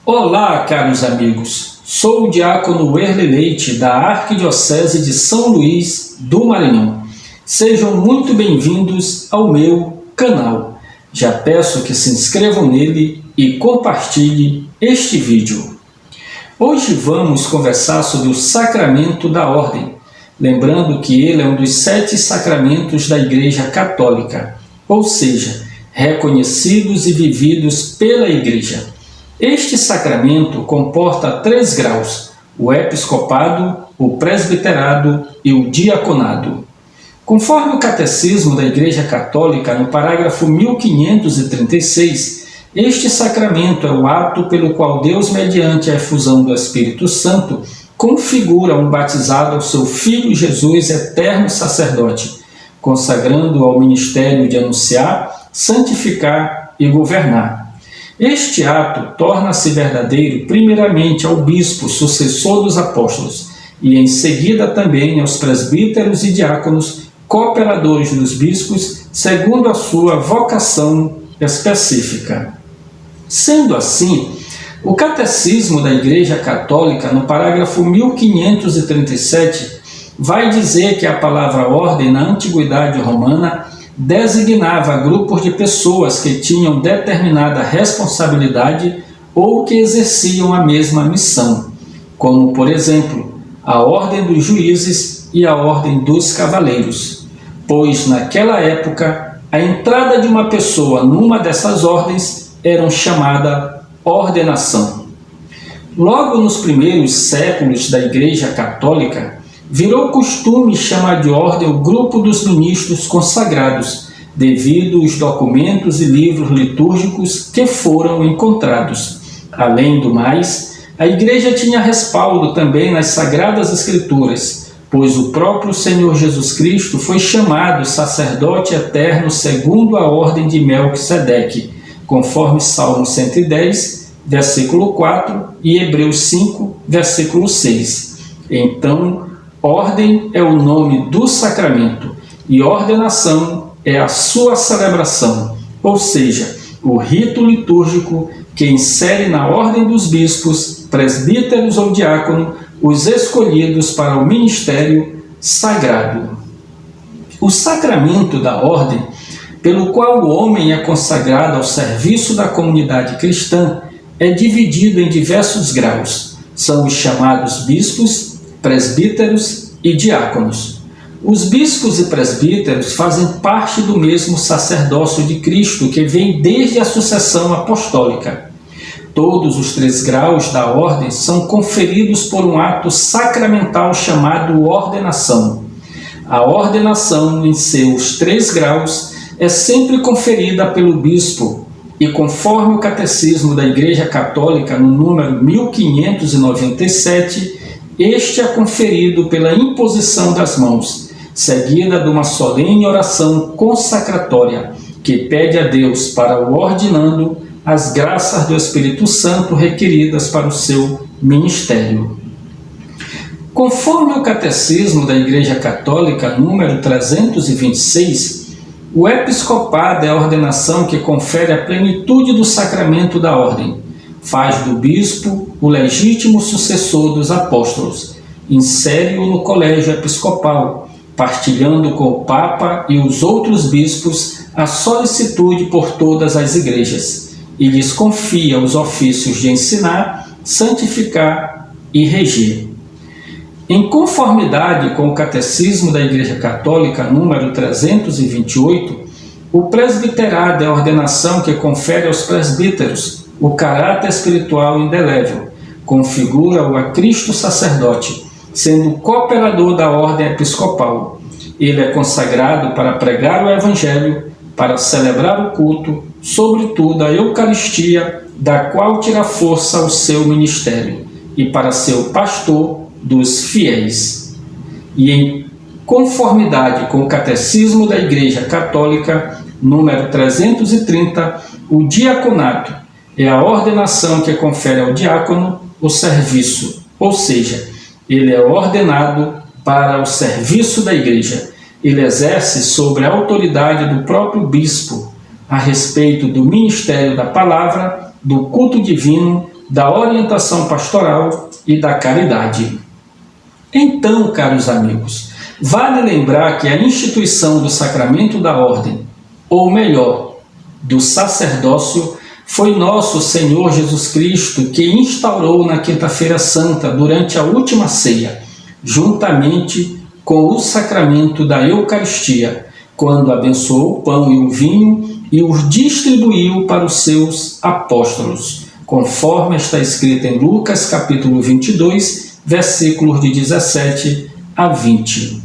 Olá, caros amigos. Sou o diácono Werley Leite, da Arquidiocese de São Luís do Maranhão. Sejam muito bem-vindos ao meu canal. Já peço que se inscrevam nele e compartilhem este vídeo. Hoje vamos conversar sobre o sacramento da ordem, lembrando que ele é um dos 7 sacramentos da Igreja Católica, ou seja, reconhecidos e vividos pela Igreja. Este sacramento comporta 3 graus: o episcopado, o presbiterado e o diaconado. Conforme o Catecismo da Igreja Católica, no parágrafo 1536, este sacramento é o ato pelo qual Deus, mediante a efusão do Espírito Santo, configura um batizado ao seu Filho Jesus, eterno sacerdote, consagrando-o ao ministério de anunciar, santificar e governar. Este ato torna-se verdadeiro primeiramente ao bispo, sucessor dos apóstolos, e em seguida também aos presbíteros e diáconos, cooperadores dos bispos, segundo a sua vocação específica. Sendo assim, o Catecismo da Igreja Católica, no parágrafo 1537, vai dizer que a palavra ordem na Antiguidade Romana designava grupos de pessoas que tinham determinada responsabilidade ou que exerciam a mesma missão, como, por exemplo, a ordem dos juízes e a ordem dos cavaleiros, pois, naquela época, a entrada de uma pessoa numa dessas ordens era chamada ordenação. Logo nos primeiros séculos da Igreja Católica, virou costume chamar de ordem o grupo dos ministros consagrados, devido aos documentos e livros litúrgicos que foram encontrados. Além do mais, a Igreja tinha respaldo também nas Sagradas Escrituras, pois o próprio Senhor Jesus Cristo foi chamado sacerdote eterno segundo a ordem de Melquisedeque, conforme Salmo 110, versículo 4 e Hebreus 5, versículo 6. Então, ordem é o nome do sacramento e ordenação é a sua celebração, ou seja, o rito litúrgico que insere na ordem dos bispos, presbíteros ou diácono os escolhidos para o ministério sagrado. O sacramento da ordem, pelo qual o homem é consagrado ao serviço da comunidade cristã, é dividido em diversos graus. São os chamados bispos, presbíteros e diáconos. Os bispos e presbíteros fazem parte do mesmo sacerdócio de Cristo, que vem desde a sucessão apostólica. Todos os 3 graus da ordem são conferidos por um ato sacramental chamado ordenação. A ordenação, em seus 3 graus, é sempre conferida pelo bispo, e conforme o Catecismo da Igreja Católica, no número 1597, este é conferido pela imposição das mãos, seguida de uma solene oração consacratória, que pede a Deus para o ordinando as graças do Espírito Santo requeridas para o seu ministério. Conforme o Catecismo da Igreja Católica, número 326, o episcopado é a ordenação que confere a plenitude do sacramento da ordem. Faz do bispo o legítimo sucessor dos apóstolos, insere-o no colégio episcopal, partilhando com o Papa e os outros bispos a solicitude por todas as igrejas, e lhes confia os ofícios de ensinar, santificar e reger. Em conformidade com o Catecismo da Igreja Católica, número 328, o presbiterado é a ordenação que confere aos presbíteros o caráter espiritual indelével, configura-o a Cristo sacerdote, sendo cooperador da ordem episcopal. Ele é consagrado para pregar o Evangelho, para celebrar o culto, sobretudo a Eucaristia, da qual tira força o seu ministério, e para ser o pastor dos fiéis. E em conformidade com o Catecismo da Igreja Católica, número 330, o diaconato é a ordenação que confere ao diácono o serviço, ou seja, ele é ordenado para o serviço da Igreja. Ele exerce sobre a autoridade do próprio bispo a respeito do ministério da palavra, do culto divino da orientação pastoral e da caridade. Então, caros amigos, vale lembrar que a instituição do sacramento da ordem, ou melhor, do sacerdócio, foi nosso Senhor Jesus Cristo que instaurou na Quinta-feira Santa durante a última ceia, juntamente com o sacramento da Eucaristia, quando abençoou o pão e o vinho e os distribuiu para os seus apóstolos, conforme está escrito em Lucas capítulo 22, versículos de 17 a 20.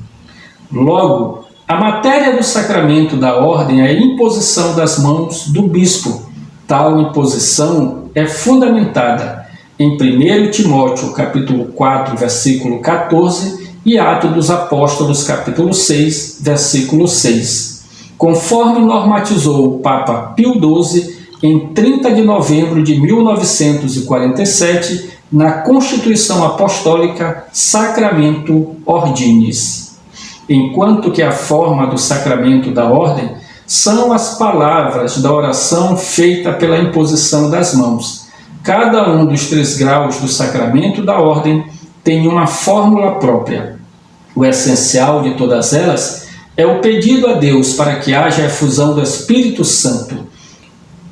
Logo, a matéria do sacramento da ordem é a imposição das mãos do bispo. Tal imposição é fundamentada em 1 Timóteo capítulo 4, versículo 14 e Atos dos Apóstolos capítulo 6, versículo 6, conforme normatizou o Papa Pio XII em 30 de novembro de 1947 na Constituição Apostólica Sacramento Ordinis. Enquanto que a forma do sacramento da ordem são as palavras da oração feita pela imposição das mãos. Cada um dos 3 graus do sacramento da ordem tem uma fórmula própria. O essencial de todas elas é o pedido a Deus para que haja a efusão do Espírito Santo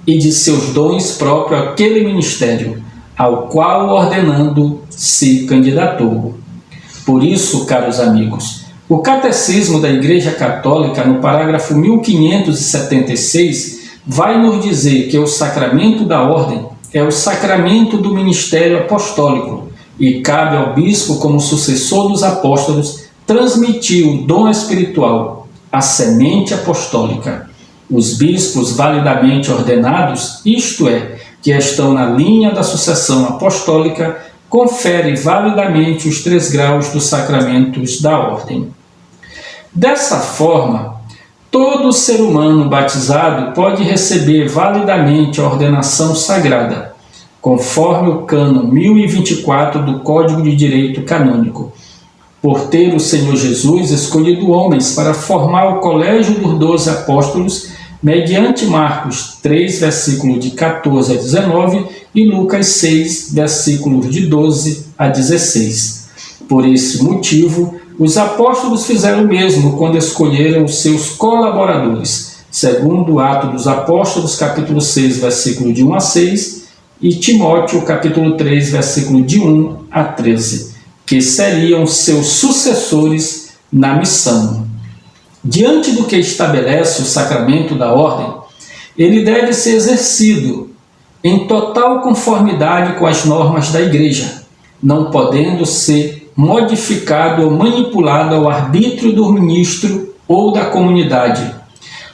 e de seus dons próprios àquele ministério, ao qual ordenando se candidatou. Por isso, caros amigos, o Catecismo da Igreja Católica, no parágrafo 1576, vai nos dizer que o sacramento da ordem é o sacramento do ministério apostólico e cabe ao bispo, como sucessor dos apóstolos, transmitir o dom espiritual, a semente apostólica. Os bispos validamente ordenados, isto é, que estão na linha da sucessão apostólica, conferem validamente os 3 graus dos sacramentos da ordem. Dessa forma, todo ser humano batizado pode receber validamente a ordenação sagrada, conforme o cânon 1024 do Código de Direito Canônico, por ter o Senhor Jesus escolhido homens para formar o colégio dos 12 apóstolos, mediante Marcos 3, versículos de 14 a 19 e Lucas 6, versículos de 12 a 16. Por esse motivo, os apóstolos fizeram o mesmo quando escolheram os seus colaboradores, segundo o Atos dos Apóstolos, capítulo 6, versículo de 1 a 6, e Timóteo, capítulo 3, versículo de 1 a 13, que seriam seus sucessores na missão. Diante do que estabelece o sacramento da ordem, ele deve ser exercido em total conformidade com as normas da Igreja, não podendo ser modificado ou manipulado ao arbítrio do ministro ou da comunidade,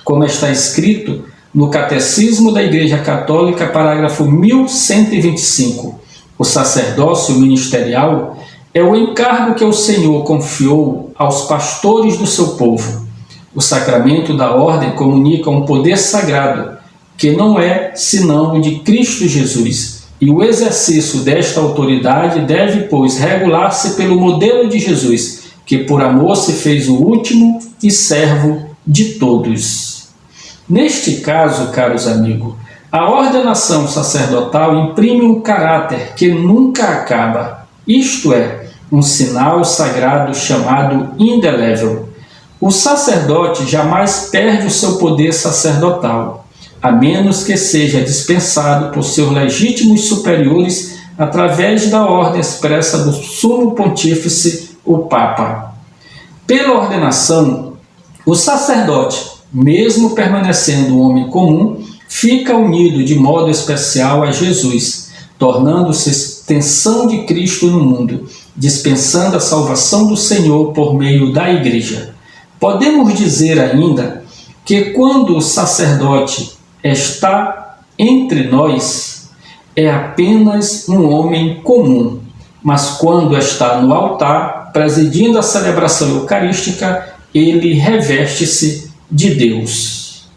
como está escrito no Catecismo da Igreja Católica, parágrafo 1125. O sacerdócio ministerial é o encargo que o Senhor confiou aos pastores do seu povo. O sacramento da ordem comunica um poder sagrado, que não é senão o de Cristo Jesus, e o exercício desta autoridade deve, pois, regular-se pelo modelo de Jesus, que por amor se fez o último e servo de todos. Neste caso, caros amigos, a ordenação sacerdotal imprime um caráter que nunca acaba, isto é, um sinal sagrado chamado indelével. O sacerdote jamais perde o seu poder sacerdotal, a menos que seja dispensado por seus legítimos superiores através da ordem expressa do Sumo Pontífice, o Papa. Pela ordenação, o sacerdote, mesmo permanecendo um homem comum, fica unido de modo especial a Jesus, tornando-se extensão de Cristo no mundo, dispensando a salvação do Senhor por meio da Igreja. Podemos dizer ainda que quando o sacerdote está entre nós, é apenas um homem comum, mas quando está no altar, presidindo a celebração eucarística, ele reveste-se de Deus.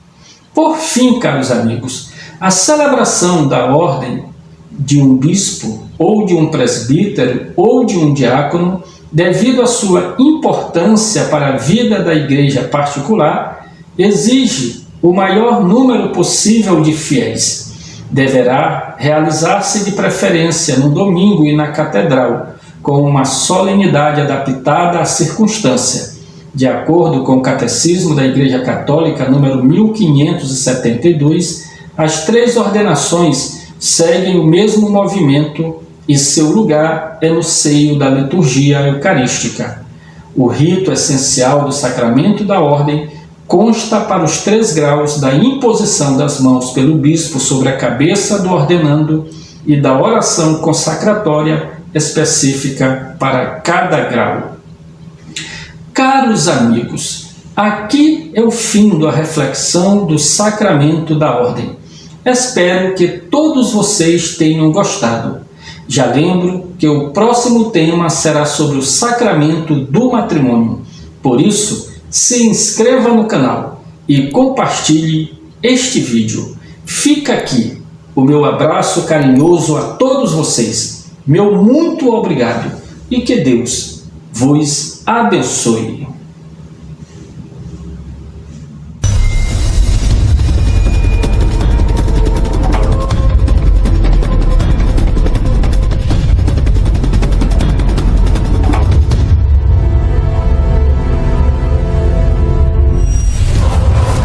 Por fim, caros amigos, a celebração da ordem de um bispo, ou de um presbítero, ou de um diácono, devido à sua importância para a vida da igreja particular, exige o maior número possível de fiéis. Deverá realizar-se de preferência no domingo e na catedral, com uma solenidade adaptada à circunstância. De acordo com o Catecismo da Igreja Católica, número 1572, as 3 ordenações seguem o mesmo movimento e seu lugar é no seio da liturgia eucarística. O rito essencial do sacramento da ordem consta para os 3 graus da imposição das mãos pelo bispo sobre a cabeça do ordenando e da oração consacratória específica para cada grau. Caros amigos, aqui é o fim da reflexão do sacramento da ordem. Espero que todos vocês tenham gostado. Já lembro que o próximo tema será sobre o sacramento do matrimônio. Por isso, se inscreva no canal e compartilhe este vídeo. Fica aqui o meu abraço carinhoso a todos vocês. Meu muito obrigado e que Deus vos abençoe.